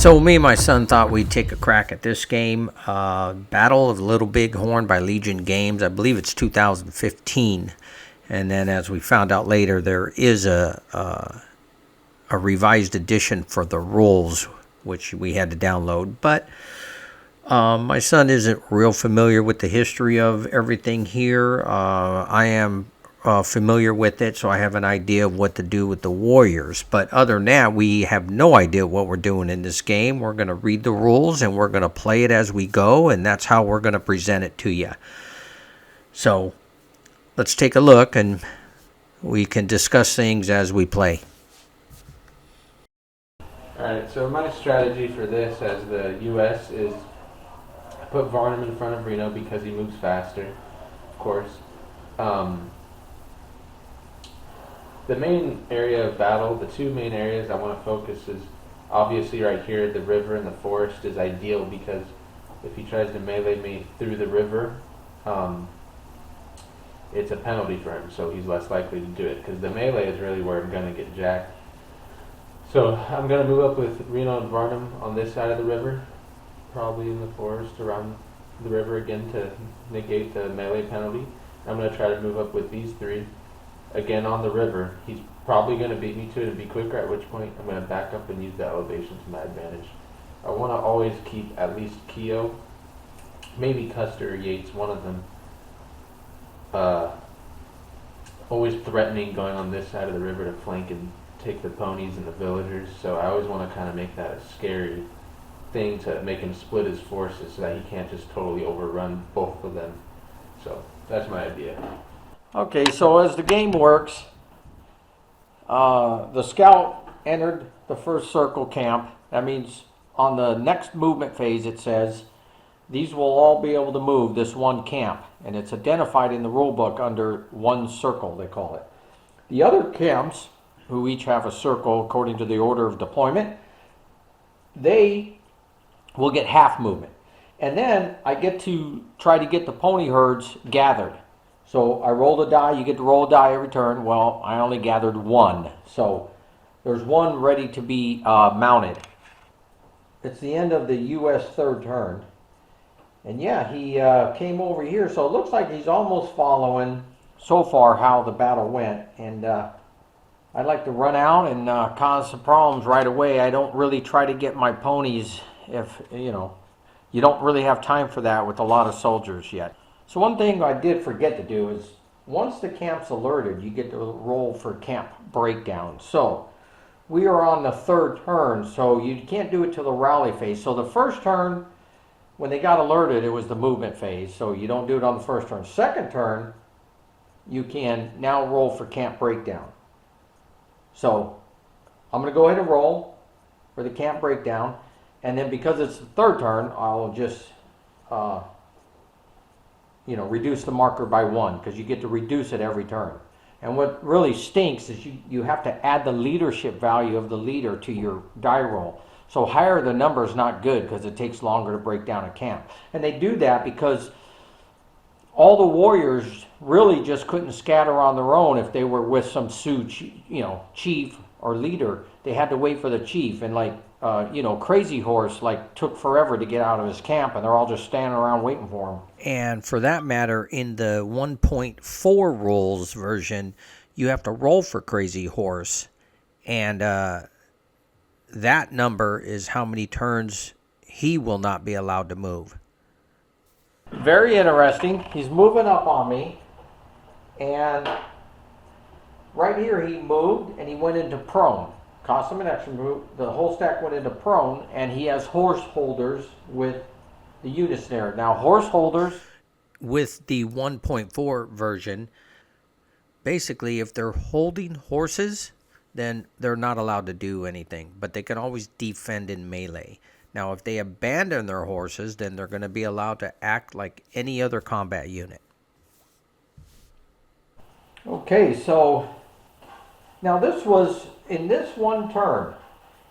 So me and my son thought we'd take a crack at this game, Battle of Little Bighorn by Legion Games. I believe it's 2015, and then as we found out later, there is a revised edition for the rules, which we had to download. But my son isn't real familiar with the history of everything here. I am familiar with it, so I have an idea of what to do with the warriors. But other than that, we have no idea what we're doing in this game. We're going to read the rules and we're going to play it as we go, and that's how we're going to present it to you. So let's take a look and we can discuss things as we play. Alright, so my strategy for this as the US is I put Varnum in front of Reno because he moves faster, of course. The main area of battle, the two main areas I want to focus is obviously right here, the river and the forest is ideal because if he tries to melee me through the river, it's a penalty for him, so he's less likely to do it because the melee is really where I'm going to get jacked. So I'm going to move up with Reno and Varnum on this side of the river, probably in the forest around the river again to negate the melee penalty. I'm going to try to move up with these three again on the river. He's probably going to beat me to it and be quicker, at which point I'm going to back up and use the elevation to my advantage. I want to always keep at least Keogh, maybe Custer or Yates, one of them, always threatening going on this side of the river to flank and take the ponies and the villagers. So I always want to kind of make that a scary thing to make him split his forces so that he can't just totally overrun both of them. So that's my idea. Okay, so as the game works, the scout entered the first circle camp. That means on the next movement phase it says these will all be able to move this one camp, and it's identified in the rule book under one circle, they call it. The other camps, who each have a circle according to the order of deployment, they will get half movement. And then I get to try to get the pony herds gathered. So I roll the die, you get to roll a die every turn. Well, I only gathered one. So there's one ready to be mounted. It's the end of the US third turn. And yeah, he came over here. So it looks like he's almost following so far how the battle went. And I'd like to run out and cause some problems right away. I don't really try to get my ponies if, you don't really have time for that with a lot of soldiers yet. So one thing I did forget to do is once the camp's alerted, you get to roll for camp breakdown. So we are on the third turn, so you can't do it till the rally phase. So the first turn, when they got alerted, it was the movement phase, so you don't do it on the first turn. Second turn, you can now roll for camp breakdown. So I'm going to go ahead and roll for the camp breakdown, and then because it's the third turn, I'll just reduce the marker by one, because you get to reduce it every turn. And what really stinks is you have to add the leadership value of the leader to your die roll. So higher the number is not good because it takes longer to break down a camp. And they do that because all the warriors really just couldn't scatter on their own if they were with some Sioux, chief or leader. They had to wait for the chief, and Crazy Horse took forever to get out of his camp, and they're all just standing around waiting for him. And for that matter, in the 1.4 rules version, you have to roll for Crazy Horse, and that number is how many turns he will not be allowed to move. Very interesting. He's moving up on me, and right here he moved and he went into prone. Cost him an extra move. The whole stack went into prone, and he has horse holders with the units there. Now, horse holders with the 1.4 version, basically, if they're holding horses, then they're not allowed to do anything, but they can always defend in melee. Now, if they abandon their horses, then they're going to be allowed to act like any other combat unit. Okay, so now this was in this one turn.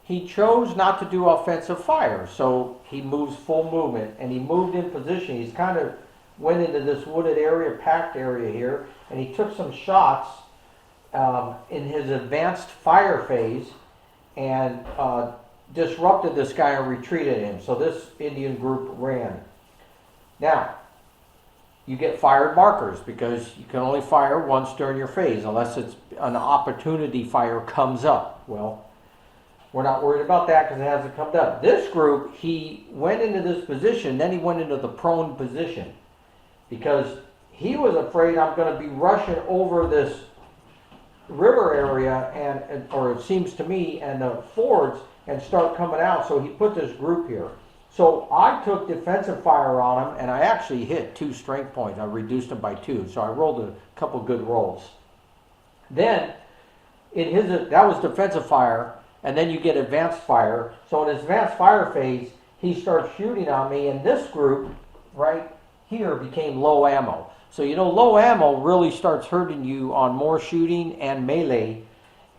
He chose not to do offensive fire, so he moves full movement, and he moved in position. He's kind of went into this wooded area, packed area here, and he took some shots in his advanced fire phase, and disrupted this guy and retreated him. So this Indian group ran. Now, you get fired markers because you can only fire once during your phase unless it's an opportunity fire comes up. Well, we're not worried about that because it hasn't come up. This group, he went into this position, then he went into the prone position because he was afraid I'm going to be rushing over this river area or it seems to me, and the fords and start coming out. So he put this group here. So I took defensive fire on him, and I actually hit 2 strength points. I reduced him by 2, so I rolled a couple good rolls. Then, that was defensive fire, and then you get advanced fire. So in his advanced fire phase, he starts shooting on me, and this group right here became low ammo. So low ammo really starts hurting you on more shooting and melee,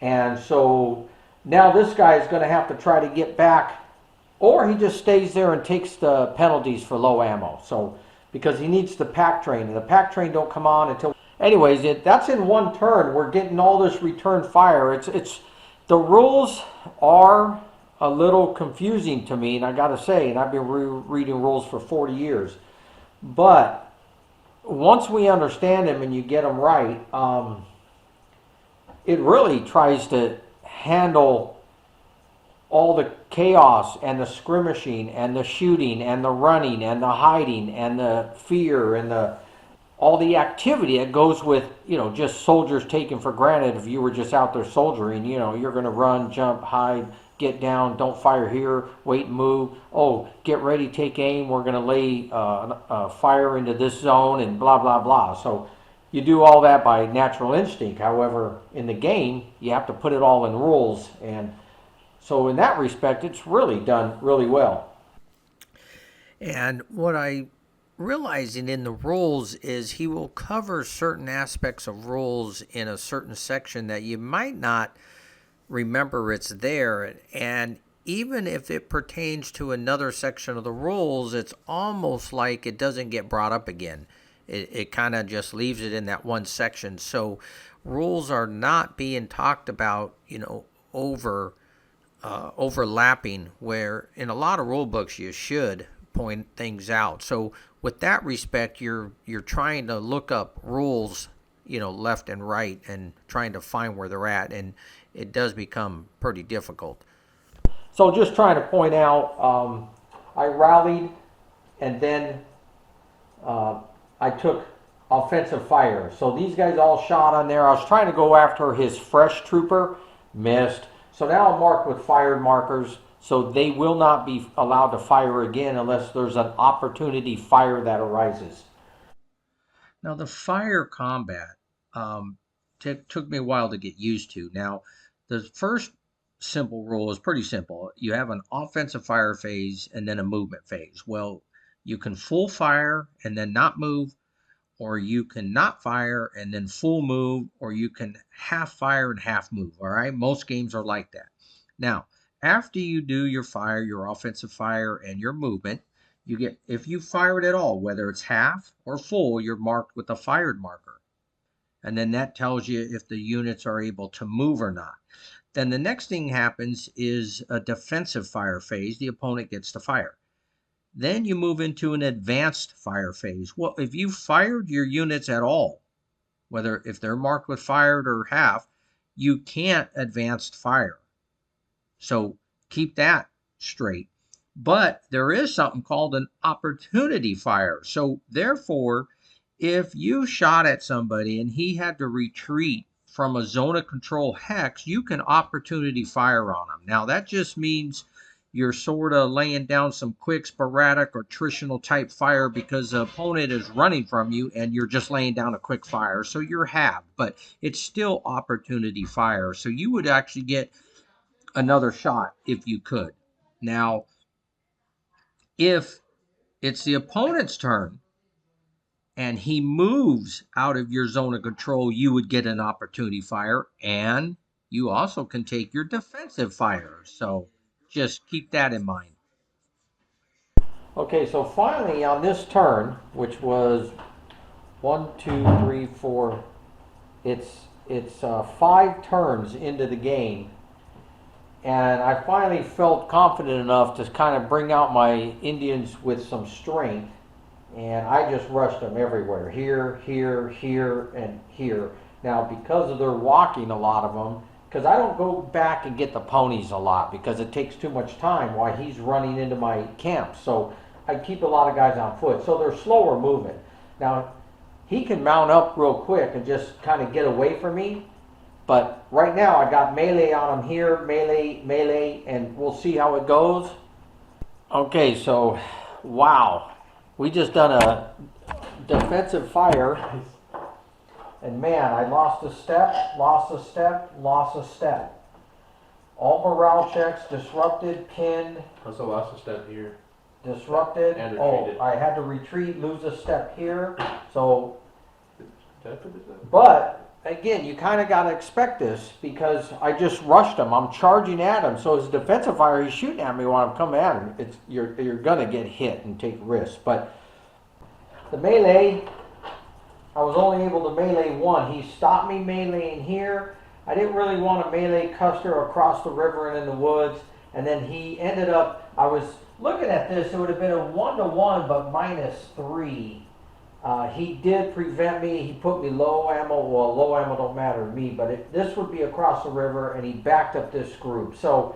and so now this guy is going to have to try to get back. Or he just stays there and takes the penalties for low ammo. So, because he needs the pack train, and the pack train don't come on until. Anyways, that's in one turn. We're getting all this return fire. It's the rules are a little confusing to me, and I got to say, and I've been reading rules for 40 years. But once we understand them and you get them right, it really tries to handle all the chaos and the skirmishing and the shooting and the running and the hiding and the fear and all the activity that goes with, just soldiers taken for granted. If you were just out there soldiering, you're going to run, jump, hide, get down, don't fire here, wait and move. Oh, get ready, take aim. We're going to lay fire into this zone and blah, blah, blah. So you do all that by natural instinct. However, in the game, you have to put it all in rules, and so in that respect, it's really done really well. And what I realizing in the rules is he will cover certain aspects of rules in a certain section that you might not remember it's there. And even if it pertains to another section of the rules, it's almost like it doesn't get brought up again. It kind of just leaves it in that one section. So rules are not being talked about, overlapping, where in a lot of rule books you should point things out. So with that respect, you're trying to look up rules, left and right, and trying to find where they're at, and it does become pretty difficult. So just trying to point out, I rallied, and then I took offensive fire. So these guys all shot on there. I was trying to go after his fresh trooper, missed. So now I'm marked with fired markers, so they will not be allowed to fire again unless there's an opportunity fire that arises. Now, the fire combat took me a while to get used to. Now, the first simple rule is pretty simple. You have an offensive fire phase and then a movement phase. Well, you can full fire and then not move, or you can not fire and then full move, or you can half fire and half move. All right, most games are like that. Now, after you do your fire, your offensive fire, and your movement, you get, if you fire it at all, whether it's half or full, you're marked with a fired marker, and then that tells you if the units are able to move or not. Then the next thing happens is a defensive fire phase. The opponent gets to fire. Then you move into an advanced fire phase. Well, if you fired your units at all, whether if they're marked with fired or half, you can't advanced fire. So keep that straight. But there is something called an opportunity fire. So therefore, if you shot at somebody and he had to retreat from a zone of control hex, you can opportunity fire on him. Now that just means you're sort of laying down some quick sporadic or attritional type fire because the opponent is running from you and you're just laying down a quick fire. So you're halved, but it's still opportunity fire. So you would actually get another shot if you could. Now, if it's the opponent's turn and he moves out of your zone of control, you would get an opportunity fire, and you also can take your defensive fire. So just keep that in mind. Okay, so finally on this turn, which was 1, 2, 3, 4, it's 5 turns into the game. and I finally felt confident enough to kind of bring out my Indians with some strength, and I just rushed them everywhere, here, here, here, and here. Now, because of their walking, a lot of them, because I don't go back and get the ponies a lot because it takes too much time while he's running into my camp. So I keep a lot of guys on foot, so they're slower moving. Now, he can mount up real quick and just kind of get away from me. But right now I got melee on him here, melee, and we'll see how it goes. Okay, so wow. We just done a defensive fire. And man, I lost a step. All morale checks, disrupted, pinned, Also lost a step here. disrupted. And Oh, retreated. I had to retreat, lose a step here. So, Did I put this up? but again, you kind of got to expect this because I just rushed him. I'm charging at him. So his defensive fire, he's shooting at me while I'm coming at him. You're gonna get hit and take risks. But the melee, I was only able to melee one. He stopped me meleeing here. I didn't really want to melee Custer across the river and in the woods. And then he ended up, I was looking at this, it would have been a 1-to-1, but -3. He did prevent me. He put me low ammo. Well, low ammo don't matter to me, but this would be across the river, and he backed up this group. So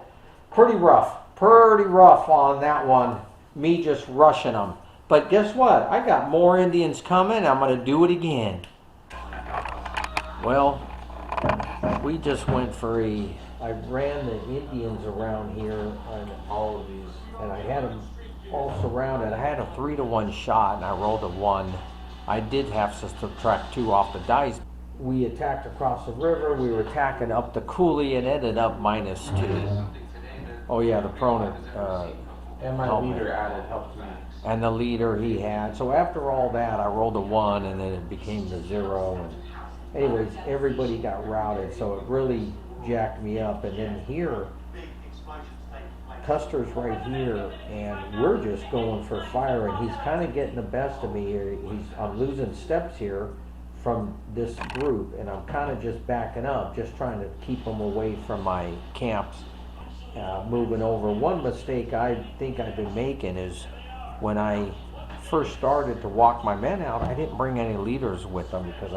pretty rough on that one. Me just rushing them. But guess what? I got more Indians coming. I'm going to do it again. Well, we just went for I ran the Indians around here on all of these, and I had them all surrounded. I had a 3-to-1 shot, and I rolled a 1. I did have to subtract 2 off the dice. We attacked across the river. We were attacking up the coulee and ended up -2. Oh yeah, the prone. And my Help me. leader added helped me. And the leader he had. So after all that, I rolled a 1, and then it became the 0. And anyways, everybody got routed, so it really jacked me up. And then here, Custer's right here, and we're just going for fire, and he's kind of getting the best of me here. I'm losing steps here from this group, and I'm kind of just backing up, just trying to keep them away from my camps. Moving over. One mistake I think I've been making is when I first started to walk my men out, I didn't bring any leaders with them because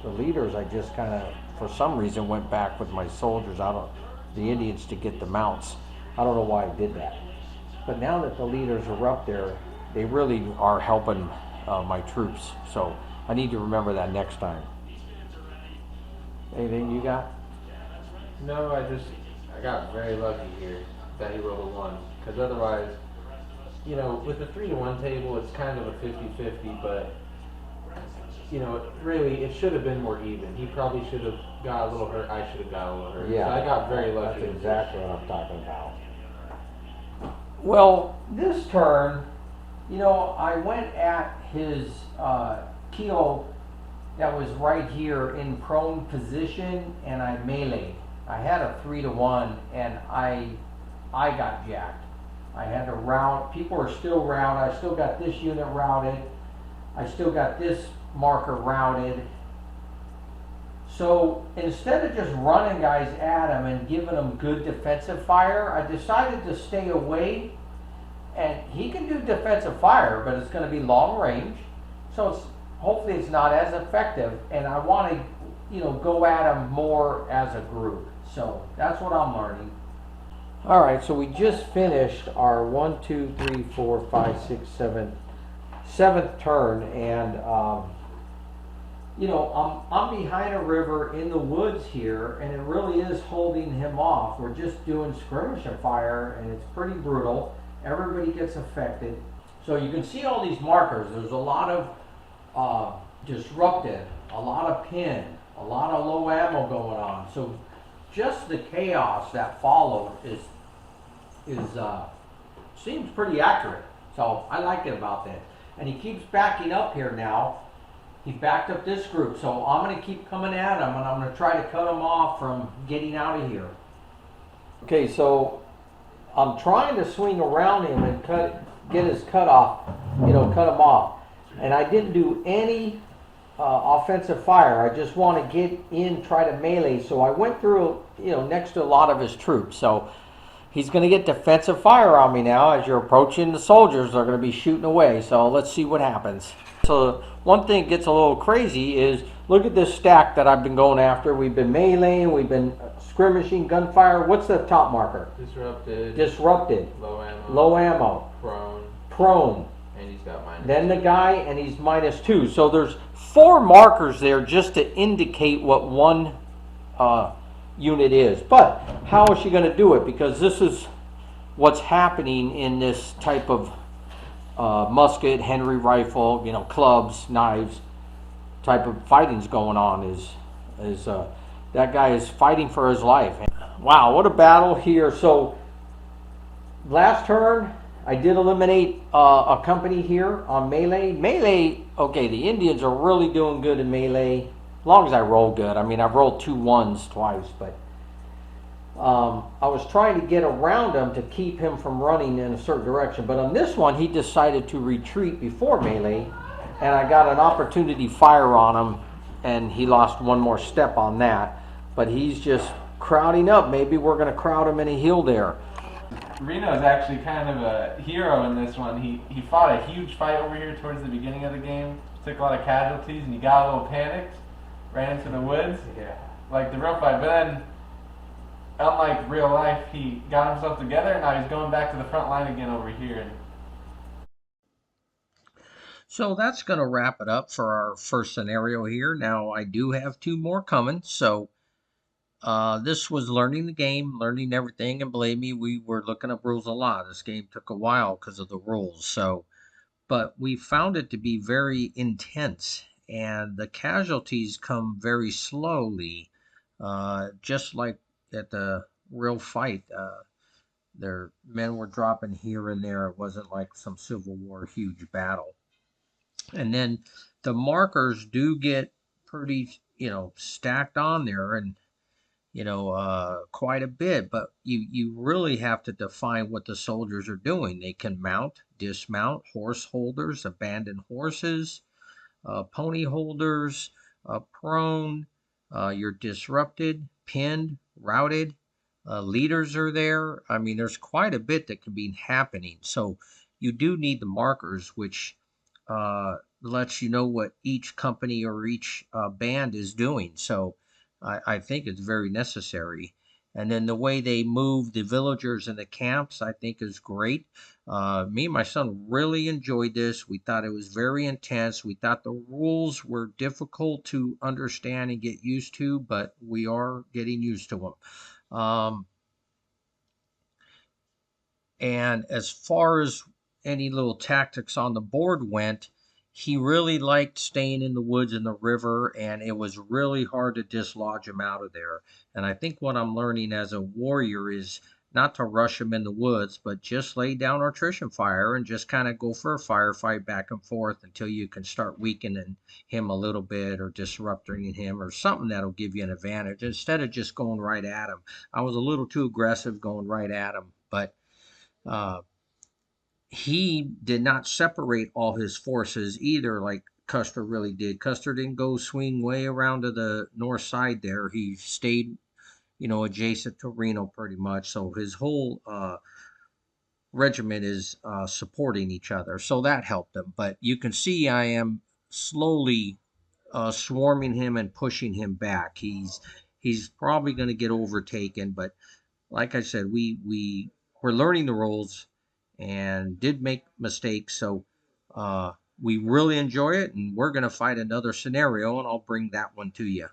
the leaders I just kind of, for some reason, went back with my soldiers the Indians to get the mounts. I don't know why I did that. But now that the leaders are up there, they really are helping my troops. So I need to remember that next time. Anything you got? No, I got very lucky here that he rolled a 1. Because otherwise, you know, with the 3-to-1 table, it's kind of a 50-50, but, you know, really, it should have been more even. He probably should have got a little hurt. I should have got a little hurt. Yeah. So I got very lucky. That's exactly what I'm talking about. Well, this turn, you know, I went at his keel that was right here in prone position, and I meleeed. I had a 3-to-1, and I got jacked. I had to route. People are still routed. I still got this unit routed. I still got this marker routed. So instead of just running guys at him and giving them good defensive fire, I decided to stay away. And he can do defensive fire, but it's going to be long range. So hopefully it's not as effective. And I want to, you know, go at him more as a group. So that's what I'm learning. All right, so we just finished our 1, 2, 3, 4, 5, 6, 7, 7th turn, and you know, I'm behind a river in the woods here, and it really is holding him off. We're just doing skirmisher fire, and it's pretty brutal. Everybody gets affected. So you can see all these markers. There's a lot of disrupted, a lot of pin, a lot of low ammo going on. So just the chaos that followed seems pretty accurate. So I like it about that. And he keeps backing up here now. He backed up this group, so I'm going to keep coming at him, and I'm going to try to cut him off from getting out of here. Okay, so I'm trying to swing around him and get his cut off, cut him off. And I didn't do any offensive fire. I just want to get in, try to melee. So I went through, next to a lot of his troops. So he's going to get defensive fire on me now. As you're approaching, the soldiers are going to be shooting away. So let's see what happens. So one thing that gets a little crazy is look at this stack that I've been going after. We've been meleeing, we've been skirmishing, gunfire. What's the top marker? Disrupted. Disrupted. Low ammo. Low ammo. Prone. Prone. And he's got minus. Then the guy, and he's -2. So there's 4 markers there just to indicate what one unit is. But how is she going to do it? Because this is what's happening in this type of musket, Henry rifle, clubs, knives type of fighting's going on. Is that guy is fighting for his life. Wow, what a battle here. So last turn, I did eliminate a company here on melee. Melee, okay, the Indians are really doing good in melee, as long as I roll good. I mean, I've rolled 2 ones twice, but I was trying to get around him to keep him from running in a certain direction. But on this one, he decided to retreat before melee, and I got an opportunity fire on him, and he lost 1 more step on that. But he's just crowding up. Maybe we're going to crowd him in a hill there. Reno's actually kind of a hero in this one. He fought a huge fight over here towards the beginning of the game, took a lot of casualties, and he got a little panicked, ran into the woods, like the real fight. But then, unlike real life, he got himself together, and now he's going back to the front line again over here. So that's going to wrap it up for our first scenario here. Now, I do have 2 more coming. So this was learning the game, learning everything. And believe me, we were looking up rules a lot. This game took a while because of the rules. So, but we found it to be very intense. And the casualties come very slowly, just like at the real fight. Their men were dropping here and there. It wasn't like some Civil War huge battle. And then the markers do get pretty, stacked on there, and quite a bit. But you really have to define what the soldiers are doing. They can mount, dismount, horse holders, abandoned horses, pony holders, prone. You're disrupted, pinned, routed. Leaders are there. I mean, there's quite a bit that can be happening. So you do need the markers, which lets you know what each company or each band is doing. So I think it's very necessary. And then the way they move the villagers in the camps, I think is great. Me and my son really enjoyed this. We thought it was very intense. We thought the rules were difficult to understand and get used to, but we are getting used to them. And as far as any little tactics on the board went, he really liked staying in the woods and the river, and it was really hard to dislodge him out of there. And I think what I'm learning as a warrior is not to rush him in the woods, but just lay down attrition fire and just kind of go for a firefight back and forth until you can start weakening him a little bit or disrupting him or something that'll give you an advantage instead of just going right at him. I was a little too aggressive going right at him, but uh, he did not separate all his forces either, like Custer really did. Custer didn't go swing way around to the north side there. He stayed, adjacent to Reno pretty much. So his whole regiment is supporting each other. So that helped him. But you can see I am slowly swarming him and pushing him back. He's probably going to get overtaken, but like I said, we were learning the rules and did make mistakes. So we really enjoy it, and we're going to fight another scenario, and I'll bring that one to you.